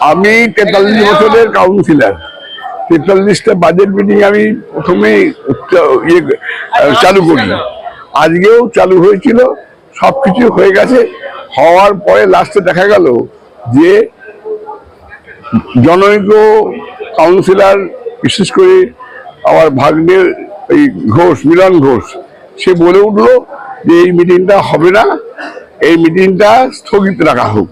আমি 43 বছরের councillor. 43টা budget meeting আমি প্রথমে চালু করি, আজকেও চালু হয়েছিল, সবকিছু হয়ে গেছে। হওয়ার পরে লাস্টে দেখা গেল যে জনৈক কাউন্সিলর, বিশেষ করে আমার ভাগ্নের এই ঘোষ, মিলন ঘোষ, সে বলে উঠলো যে এই মিটিংটা হবে না, এই মিটিংটা স্থগিত রাখা হোক,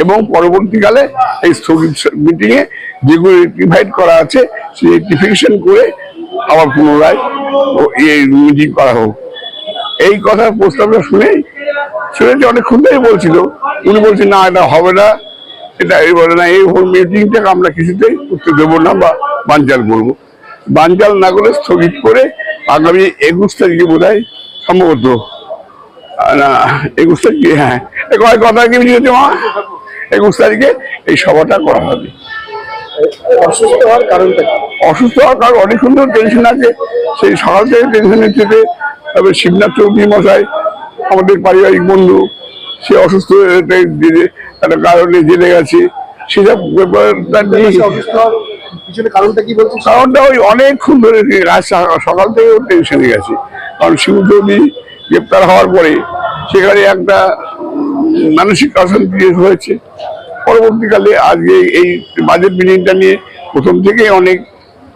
এবং পরবর্তীকালে এই স্থগিত মিটিংয়ে যেগুলো রেক্টিফাইড করা আছে সেই রেক্টিফিকেশন করে আবার পুনরায় এই মিটিং করা হোক। এই কথার প্রস্তাবটা শুনেছি অনেকক্ষণ ধরে বলছিল। উনি বলছেন না, এটা হবে না, এটা এই বলে না, এই হোল মিটিংটাকে আমরা কিছুতেই করতে দেবো না বা বানচাল করবো। বানচাল না করে স্থগিত করে আগামী 21 তারিখে বোধ হয়, সম্ভবত না 21 তারিখে, হ্যাঁ কথা কি বুঝেছে মা, 21 তারিখে এই সভাটা করা হবে। অসুস্থ হওয়ার কারণটা অনেক সুন্দর টেনশন আছে, সেই সকাল থেকে টেনশনের চেপে। তবে শিবনাথ চৌধুরী মশাই, আমাদের পারিবারিক বন্ধু, সে অসুস্থ একটা কারণে জেলে গেছে, সেসব ব্যাপারটা নিয়ে। কারণটা ওই অনেকক্ষণ ধরে সকাল থেকে টেনশনে গেছে। কারণ শিবু চৌধুরী গ্রেপ্তার হওয়ার পরে সেখানে একটা মানসিক অশান্তি হয়েছে। পরবর্তীকালে আজকে এই বাজেট মিটিংটা নিয়ে প্রথম থেকেই অনেক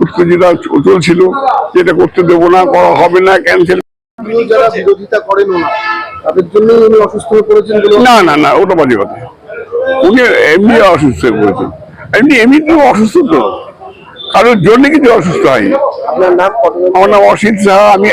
উত্তেজনা চলছিল, যেটা করতে দেবো না, করা হবে না, ক্যান্সেল। যারা বিরোধিতা করেন না, তাদের জন্য উনি অসুস্থ হয়ে পড়েছেন? না, ওটা বাজে কথা। উনি এমনি অসুস্থ হয়ে পড়েছেন, এমনিতেও অসুস্থ তো, কারোর জন্য কিছু অসুস্থ হয়নি। আপনার নাম? আমার নাম অসিত সাহা। আমি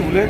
বলে